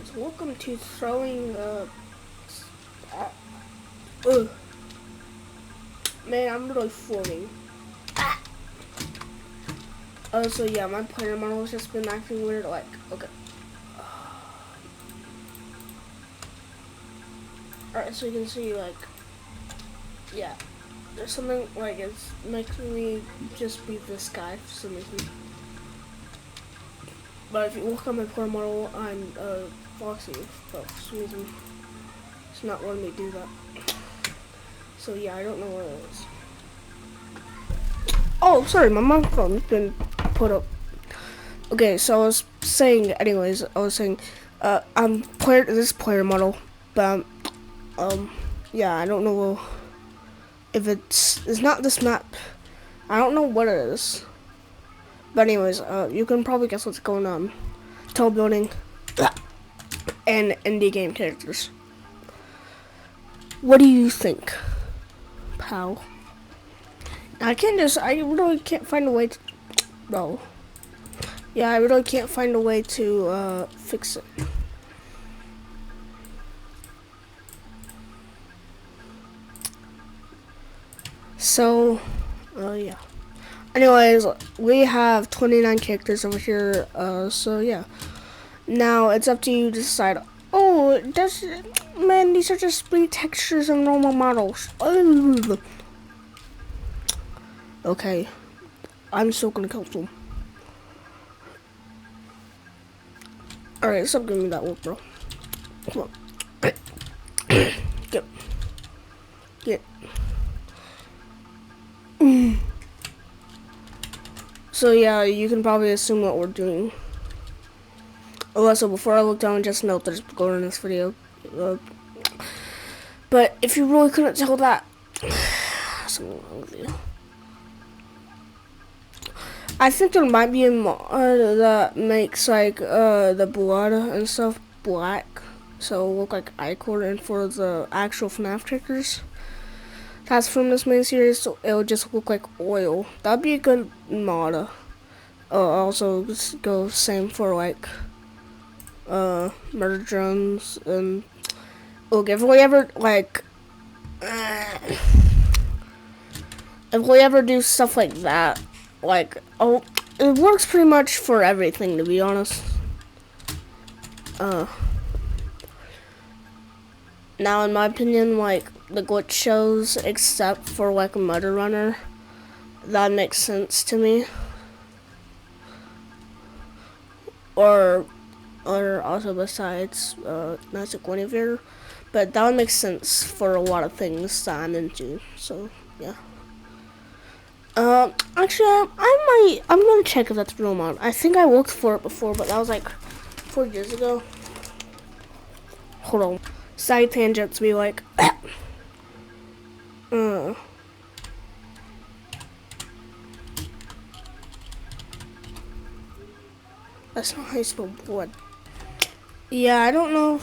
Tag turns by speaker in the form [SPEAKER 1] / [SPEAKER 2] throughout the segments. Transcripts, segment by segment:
[SPEAKER 1] guys, welcome to throwing ugh. Man, I'm really floating. So yeah, my player model has just been acting weird, like, okay. Alright, so you can see, like, yeah, there's something, like, it's making me just be this guy for some reason. But if you look at my player model, I'm, Foxy, but for some reason, it's not letting me do that. So yeah, I don't know what it is. Oh, sorry, my microphone's been put up. Okay, so I was saying, I'm this player model, but yeah, I don't know if it's not this map. I don't know what it is. But anyways, you can probably guess what's going on. Tall building and indie game characters. What do you think, pal? I really can't find a way to, no. Yeah, I really can't find a way to, fix it. So, yeah. Anyways, we have 29 characters over here, so yeah. Now, it's up to you to decide. Oh, man, these are just split textures and normal models. Okay, I'm still gonna kill them. Alright, stop giving me that look, bro. Come on. Get. Get. So yeah, you can probably assume what we're doing. Also, before I look down, just note there's going in this video. But if you really couldn't tell that, something wrong with you. I think there might be a mod that makes like the blood and stuff black, so it'll look like ichor, and for the actual FNAF characters that's from this main series, so it'll just look like oil. That'd be a good mod. Also go same for like murder drones, and look, if we ever like if we ever do stuff like that, like, oh, it works pretty much for everything, to be honest. Now in my opinion, like, the glitch shows, except for like a Murder Runner, that makes sense to me. Or also besides Magic Guinevere, but that would make sense for a lot of things that I'm into. So yeah. Actually, I'm gonna check if that's real mod. I think I looked for it before, but that was like 4 years ago. Hold on. Side tangents be like, that's not how you spell blood. Yeah, I don't know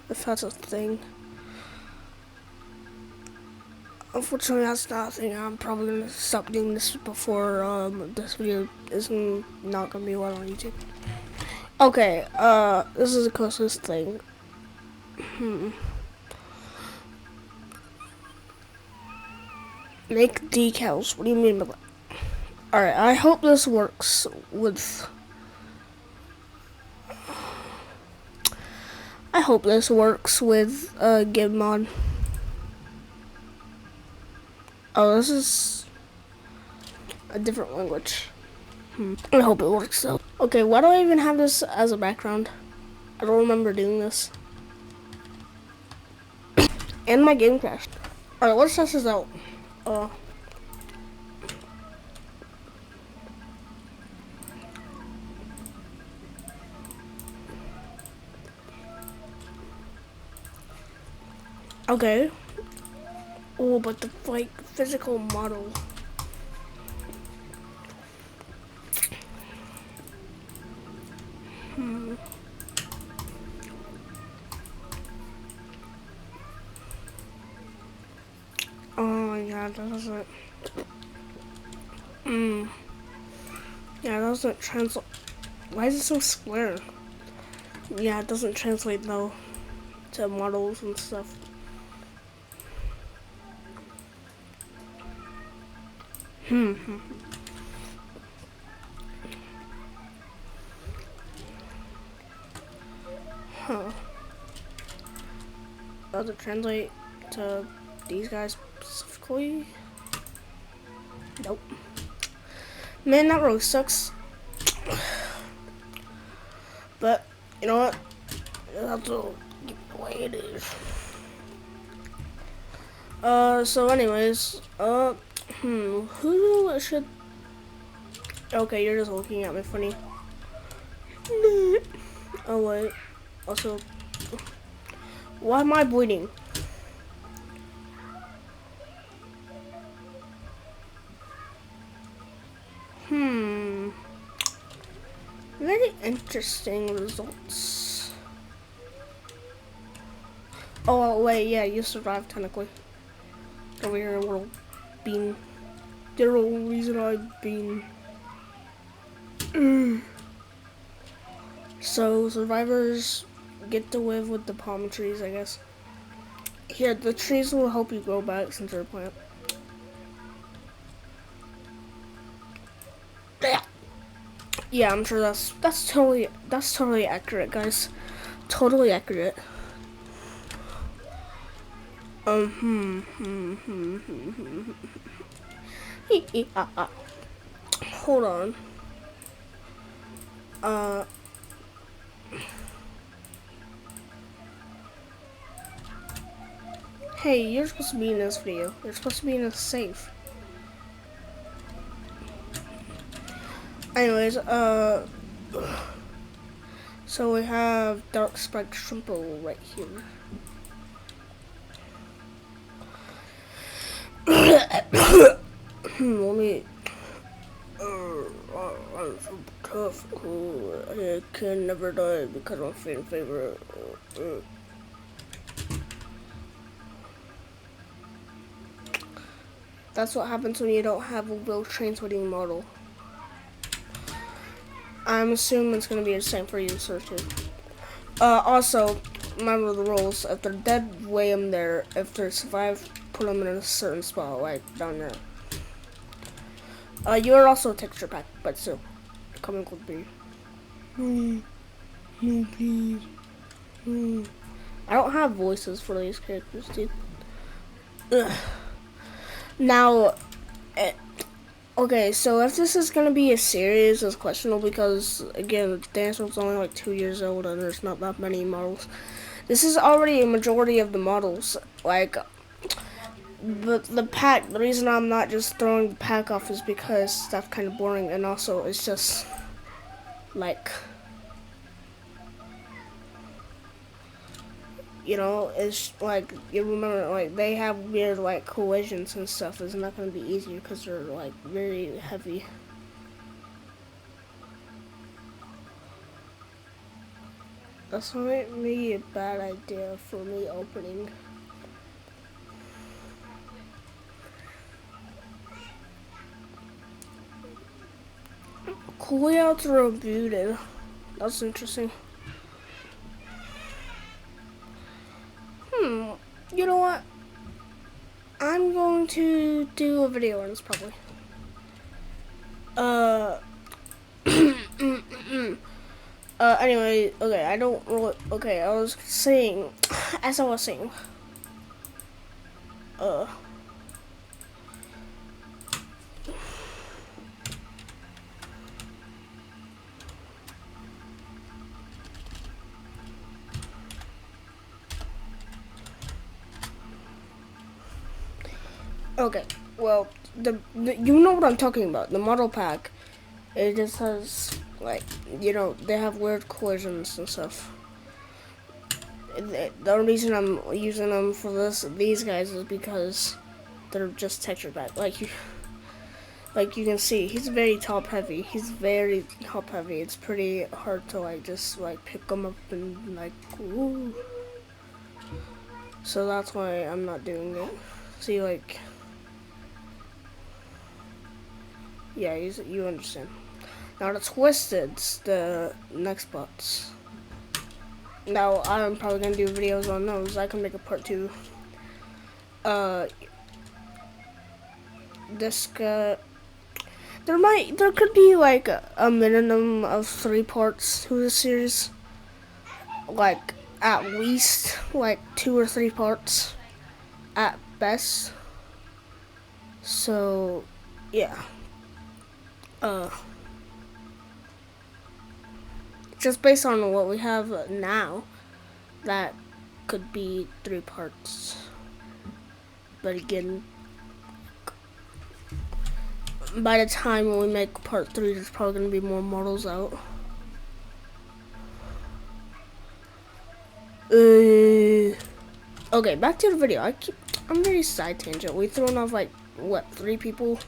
[SPEAKER 1] if that's a thing. Unfortunately, that's not a thing. I'm probably gonna stop doing this before this video is not gonna be well on YouTube. Okay, this is the closest thing. Make decals. What do you mean by that? Alright, I hope this works with... I hope this works with Gibmod. Oh, this is a different language. I hope it works though. Okay, why do I even have this as a background? I don't remember doing this. And my game crashed. Alright, let's test this out. Okay. Oh, but the like physical model. Oh yeah, that doesn't. Yeah, that doesn't translate. Why is it so square? Yeah, it doesn't translate though to models and stuff. Huh. Does it translate to these guys specifically? Nope. Man, that really sucks. But, you know what? That's the way it is. So anyways, who should... Okay, you're just looking at me funny. Oh, wait. Also, why am I bleeding? Very interesting results. Oh, wait, yeah, you survived technically. Over here, little bean. The only reason I've been... So, survivors get to live with the palm trees, I guess. Here, the trees will help you grow back since you're a plant. Yeah, I'm sure that's totally accurate, guys. Totally accurate. Hold on. Hey, you're supposed to be in this video. You're supposed to be in a safe. Anyways, so we have Dark Spike Shrimpo right here. Let me... I'm so tough. I can never die because I'm fan favorite. That's what happens when you don't have a well-translating model. I'm assuming it's going to be the same for you, sir, too. Also, remember the rules. If they're dead, weigh them there. If they survive, put them in a certain spot, like down there. You are also a texture pack, but still, coming with me. No, please. I don't have voices for these characters, dude. Ugh. Now, okay, so if this is gonna be a series, it's questionable because, again, Dancer's only like 2 years old and there's not that many models. This is already a majority of the models, like, but the pack, the reason I'm not just throwing the pack off is because that's kind of boring, and also it's just, like, you know, it's like, you remember, like, they have weird, like, collisions and stuff. It's not going to be easier because they're, like, very heavy. That's might be a bad idea for me opening. Coolouts are rebooted. That's interesting. You know what? I'm going to do a video on this probably. Anyway, okay, I don't really, okay, I was saying, as I was saying, okay, well, the you know what I'm talking about. The model pack, it just has, like, you know, they have weird collisions and stuff. The only reason I'm using them for these guys is because they're just texture pack. Like you can see, he's very top heavy. He's very top heavy. It's pretty hard to like just like pick them up and like, ooh. So that's why I'm not doing it. See, like, yeah, you understand. Now the Twisted's the next bots. Now I'm probably gonna do videos on those. I can make a part 2. There could be like a minimum of 3 parts to the series. Like at least like 2 or 3 parts at best. So yeah. Just based on what we have now, that could be 3 parts. But again, by the time when we make part 3, there's probably gonna be more models out. Okay, back to the video. I'm very side tangent. We thrown off like what, 3 people?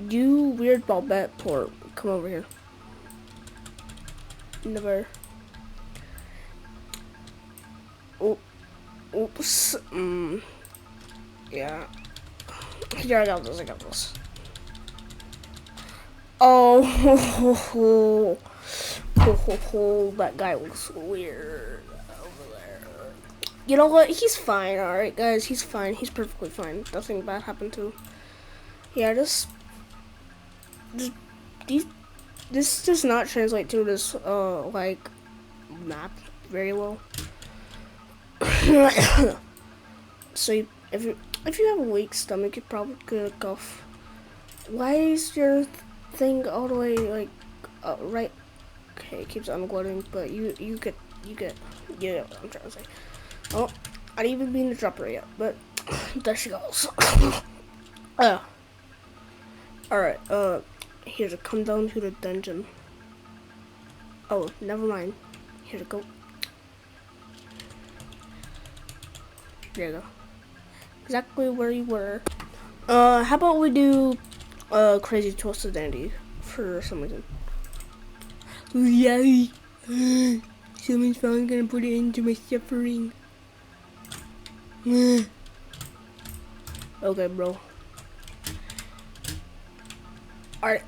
[SPEAKER 1] You weird Bobette port, come over here. Never. Oops. Yeah. Here, I got this. Oh, that guy looks weird over there. You know what? He's fine, alright, guys. He's fine. He's perfectly fine. Nothing bad happened to him. Yeah, this does not translate to this, like, map very well. So, if you have a weak stomach, you probably could cough. Why is your thing all the way, like, right? Okay, it keeps unloading, but you get what I'm trying to say. Oh, I didn't even mean to drop her yet, but there she goes. Alright, here to come down to the dungeon. Oh, never mind. Here to go. There you go. Exactly where you were. How about we do Crazy Twisted Dandy for some reason. Yay! Someone's finally gonna put it into my suffering. Okay, bro. Alright.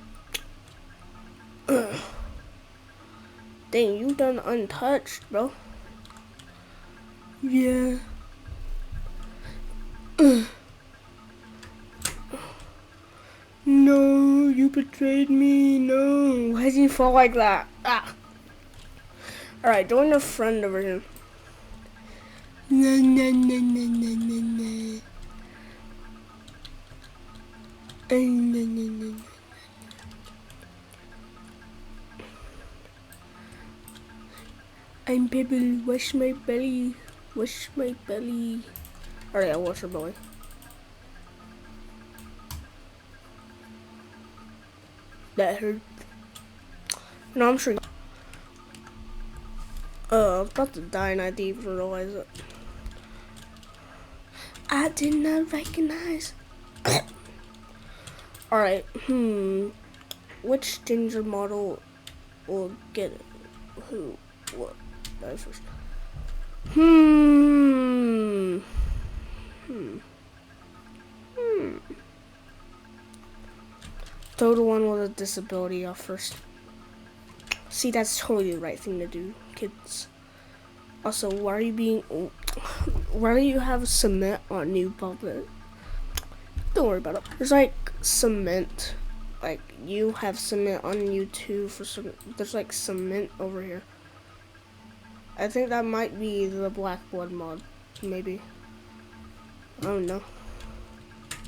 [SPEAKER 1] Dang, you done untouched, bro. Yeah. No, you betrayed me. No. Why did you fall like that? Ah. Alright, join a friend over here. Na na na na na na na. Na na na na. I'm Pebble. Wash my belly. Wash my belly. Alright, I'll wash her belly. That hurt. No, I'm sure. I was about to die and I didn't even realize it. I did not recognize. Alright, which ginger model will get it? Who? What? That first. Throw the one with a disability off first. See, that's totally the right thing to do, kids. Also, why do you have cement on you, Puppet? Don't worry about it. There's like cement. Like, you have cement on you too for some. There's like cement over here. I think that might be the Black Blood mod. Maybe. I don't know.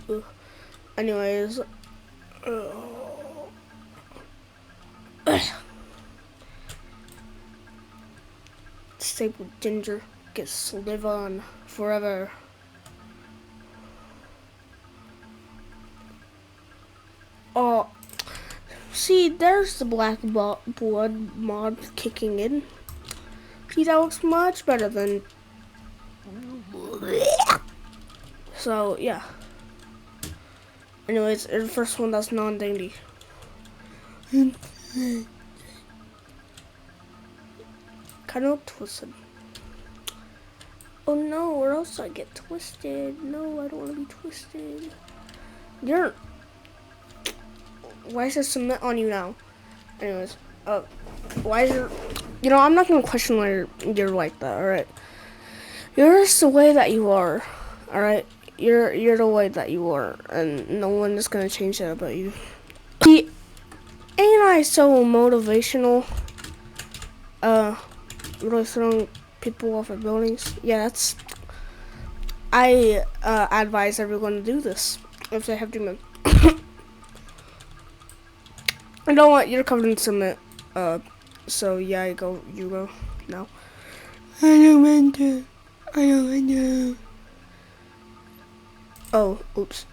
[SPEAKER 1] Ugh. Anyways. Staple ginger gets to live on forever. Oh, see, there's the Black Blood mod kicking in. See, that looks much better than. So yeah. Anyways, the first one that's non-dandy. Kind of twisted. Oh no, or else I get twisted. No, I don't want to be twisted. Why is there cement on you now? Anyways, Why is your... You know, I'm not gonna question why you're like that, alright? You're just the way that you are, alright? You're the way that you are, and no one is gonna change that about you. Ain't I so motivational? Really throwing people off of buildings? Yeah, that's... I advise everyone to do this if they have demons. I don't want... You're covered in cement. So yeah, you go now. I don't want to. I don't want to. Oh, oops.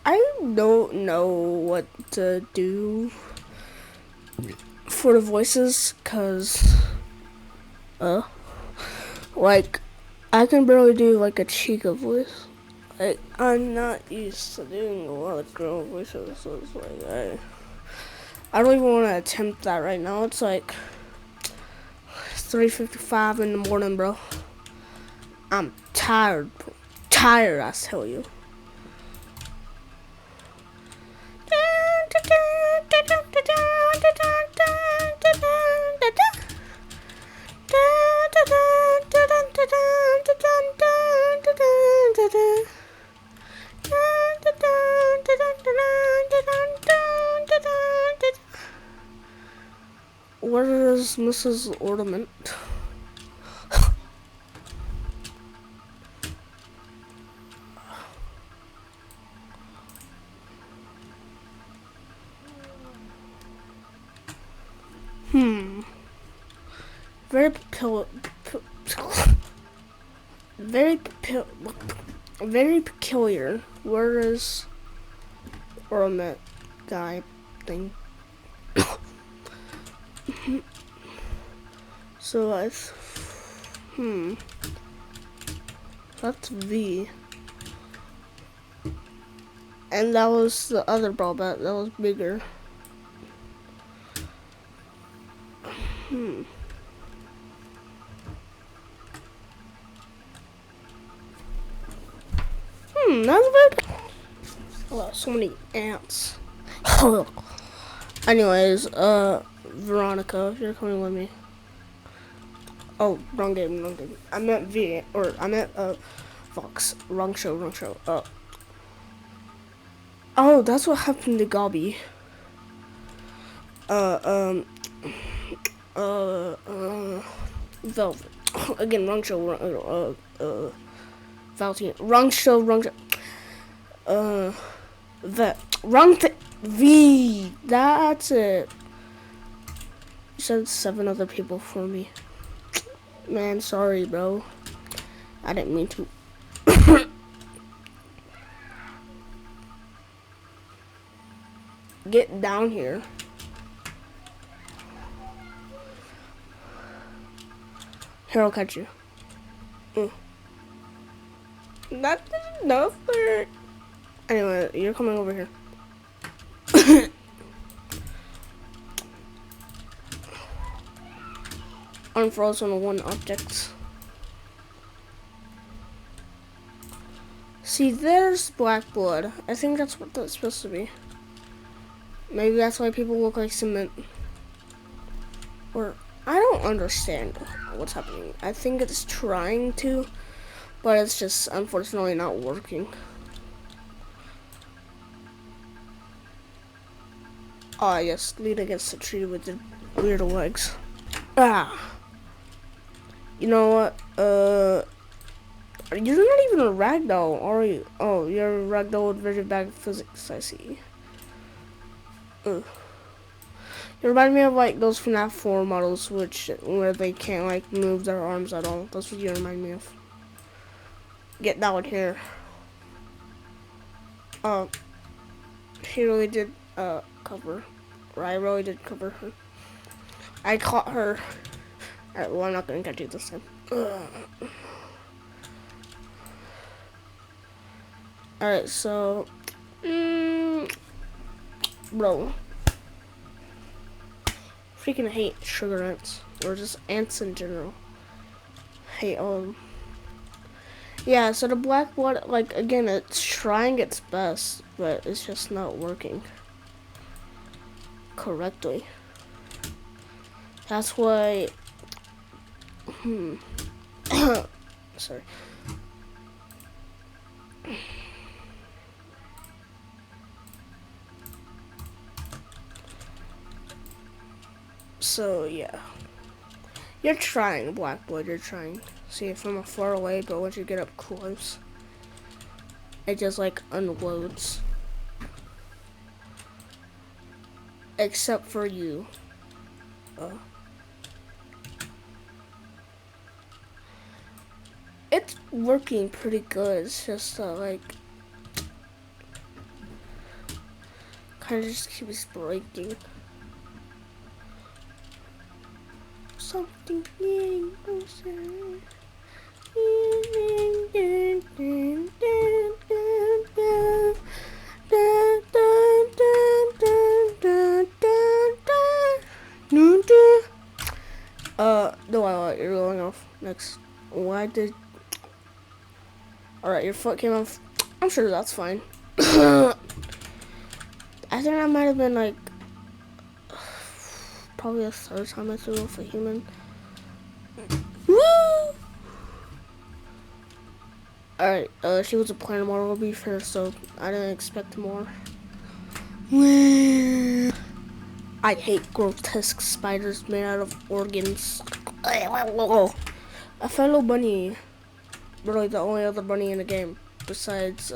[SPEAKER 1] I don't know what to do for the voices, cause like I can barely do like a Chica voice. Like I'm not used to doing a lot of girl voices, so it's like I don't even want to attempt that right now. It's like 3:55 in the morning, bro. I'm tired, I tell you. Where is Mrs. Ornament? Very peculiar. Where is Ornament guy thing? So that's V. And that was the other ball bat that was bigger. That's very... Oh, so many ants. Anyways, Veronica, if you're coming with me. Oh, wrong game. I meant V, or I meant, Fox. Wrong show. Oh, that's what happened to Gobby. Velvet. Again, wrong show, Valentine. Wrong show. V. That's it. You said 7 other people for me. Man, sorry, bro. I didn't mean to. Get down here. Here, I'll catch you. That is enough. Anyway, you're coming over here. Unfrozen on 1 object. See, there's black blood. I think that's what that's supposed to be. Maybe that's why people look like cement. Or, I don't understand what's happening. I think it's trying to, but it's just unfortunately not working. Ah, yes, lead against the tree with the weird legs. Ah. You know what? You're not even a ragdoll, are you? Oh, you're a ragdoll with very bad physics, I see. Ugh. You remind me of like those FNAF 4 models where they can't like move their arms at all. That's what you remind me of. Get down here. She really did cover. Or I really did cover her. I caught her. Alright, well I'm not gonna catch you this time. Alright, so bro. Freaking hate sugar ants. Or just ants in general. Hate yeah, so the black blood, like again, it's trying its best, but it's just not working. correctly. That's why. Sorry. So yeah, you're trying, Blackboard. You're trying. See it from far away, but once you get up close, it just like unloads. Except for you. It's working pretty good. It's just like kind of just keeps breaking. Something closer. No, you're going off next. Why did? Alright, your foot came off. I'm sure that's fine. I think that might have been like probably the third time I threw off a human. Woo! Alright, she was a planet model, to be fair, so I didn't expect more. I hate grotesque spiders made out of organs. A fellow bunny. Really the only other bunny in the game besides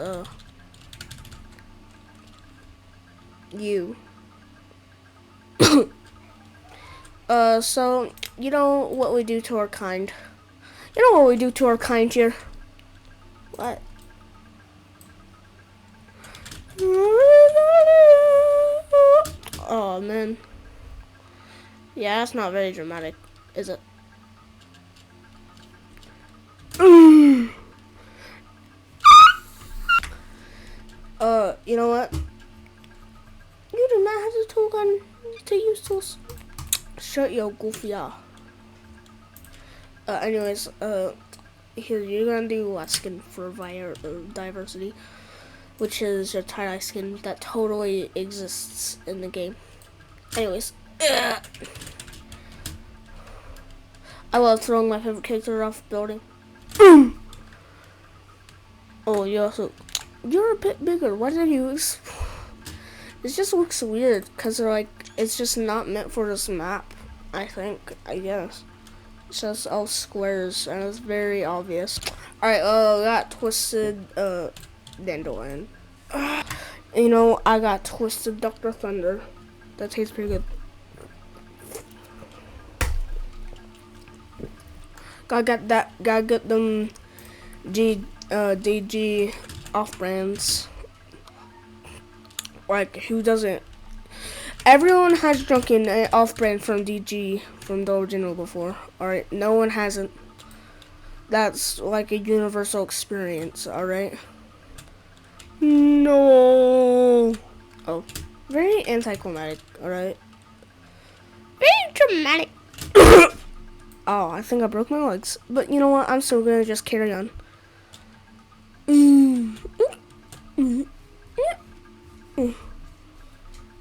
[SPEAKER 1] you. So you know what we do to our kind. You know what we do to our kind here? What? Oh man. Yeah, that's not very dramatic, is it? You know what? You do not have to talk on to use those. Shut your goofy ass. Anyways, here you're gonna do a skin for diversity, which is a tie-dye skin that totally exists in the game. Anyways, I love throwing my favorite character off the building. Oh, you're a bit bigger. Why did you? It just looks weird because they're like it's just not meant for this map. I guess. It's just all squares and it's very obvious. Alright, got twisted dandelion. You know, I got twisted Dr. Thunder. That tastes pretty good. Gotta get them DG off brands. Like who doesn't? Everyone has drunk an off-brand from DG from the original before. Alright, no one hasn't. That's like a universal experience, alright? No. Oh, very anticlimactic, alright? Very dramatic. Oh, I think I broke my legs. But you know what? I'm still gonna just carry on.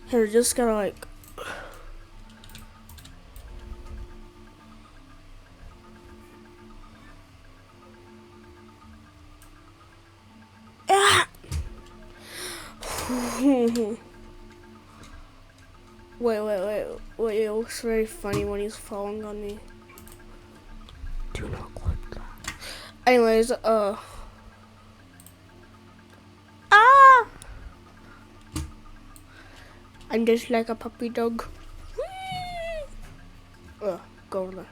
[SPEAKER 1] Here, just gotta like. Wait, it looks very funny when he's falling on me. Do not click that. Anyways, I'm just like a puppy dog. Go over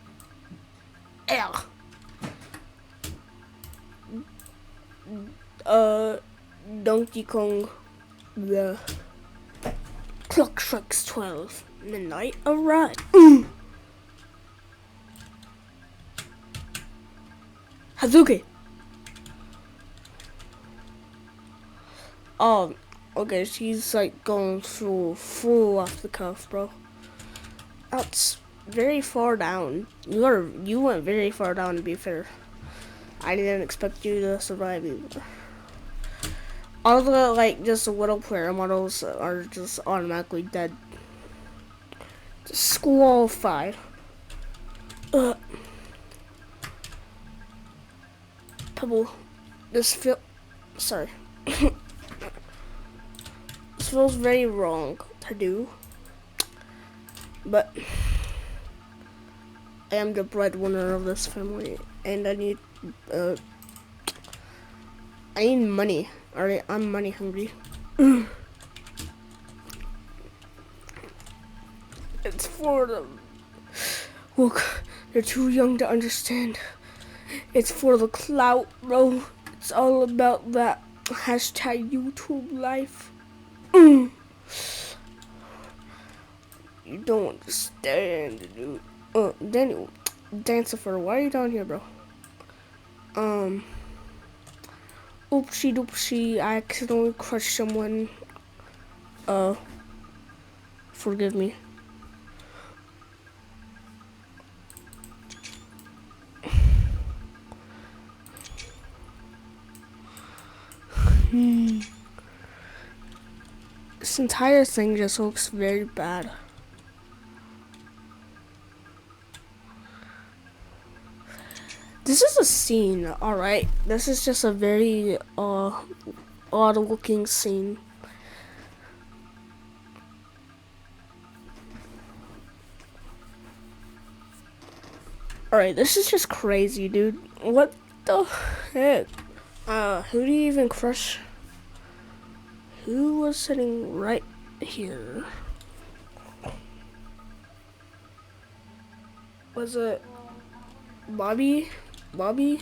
[SPEAKER 1] there. Donkey Kong. The clock strikes 12. Midnight arrived. Hazuki. Okay, she's like going full off the cuff, bro. That's very far down. You went very far down, to be fair. I didn't expect you to survive either. All the like just little player models are just automatically dead. disqualified. Pebble, sorry. This feels very wrong to do, but I am the breadwinner of this family, and I need money. Alright, I'm money hungry. It's for them. Look, they're too young to understand. It's for the clout, bro. It's all about that hashtag YouTube life. You don't understand, dude. Daniel, Dancifer, why are you down here, bro? Oopsie doopsie, I accidentally crushed someone. Forgive me. This entire thing just looks very bad. This is a scene, alright. This is just a very odd looking scene. Alright, this is just crazy, dude. What the heck? Who do you even crush? Who was sitting right here? Was it Bobby? Bobby?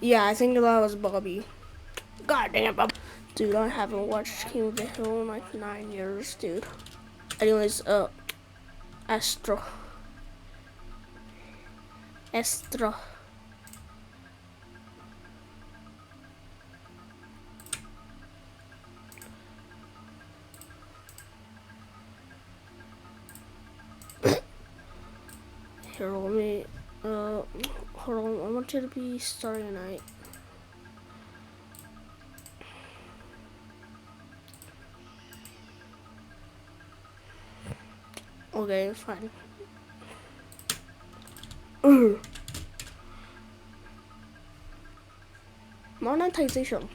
[SPEAKER 1] Yeah, I think that was Bobby. God damn, Bob. Dude, I haven't watched King of the Hill in like 9 years, dude. Anyways, Astra. Here, let me, hold on, I want you to be Starry Night. Okay, fine. Monetization.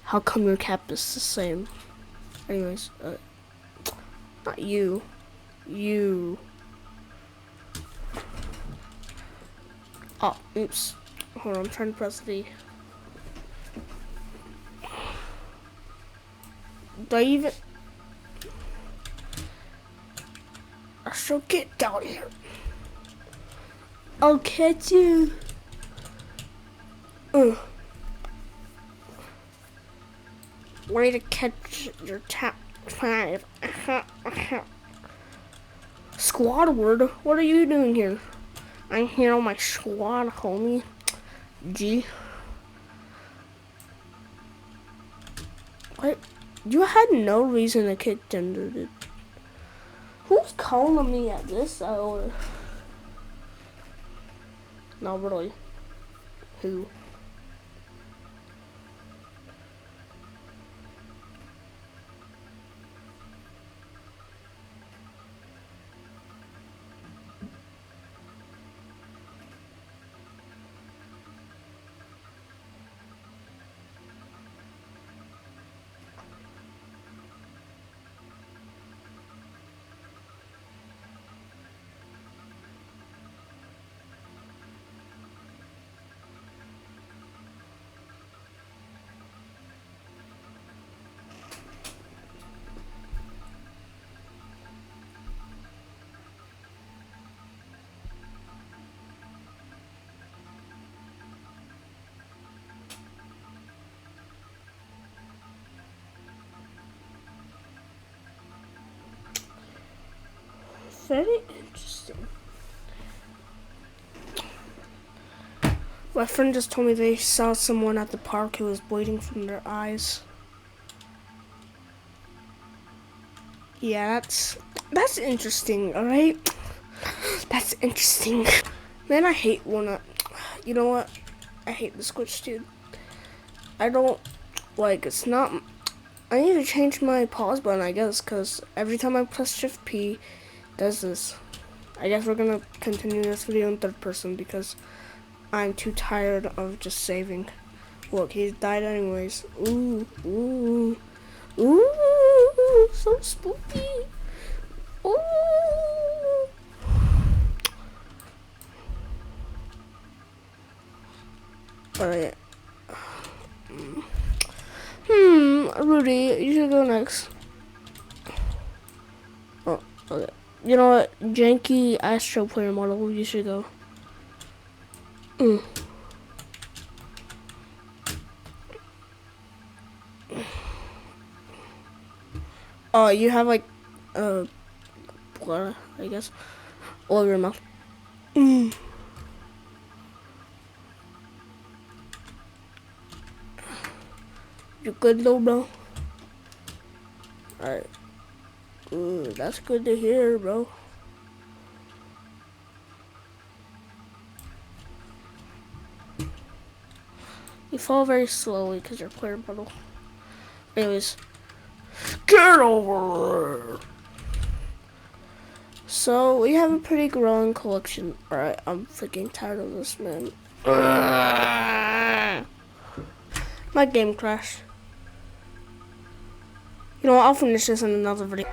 [SPEAKER 1] How come your cap is the same? Anyways, not you. You. Oh, oops. Hold on, I'm trying to press V. Do I even... I shall get down here. I'll catch you. Way to catch your top 5. Squadward, what are you doing here? I'm here on my squad, homie. G. What? You had no reason to kick Tinder, dude. Who's calling me at this hour? No, really. Who? Very interesting. My friend just told me they saw someone at the park who was bleeding from their eyes. Yeah, that's interesting, alright? That's interesting. Man, I hate when you know what? I hate this glitch, dude. I don't like it's not. I need to change my pause button, I guess, because every time I press Shift P, it does this. I guess we're gonna continue this video in third person because I'm too tired of just saving. Look, he's died anyways. Ooh, ooh, ooh, so spooky. Ooh. Alright. Rudy, you should go next. Oh, okay. You know what? Janky Astro Player model, you should go. Oh, you have like, blood, I guess, all over your mouth. You good, little bro? Alright. Ooh, that's good to hear, bro. You fall very slowly because you're player bottle. Anyways, get over. So we have a pretty growing collection. Alright, I'm freaking tired of this, man. My game crashed. You know what, I'll finish this in another video.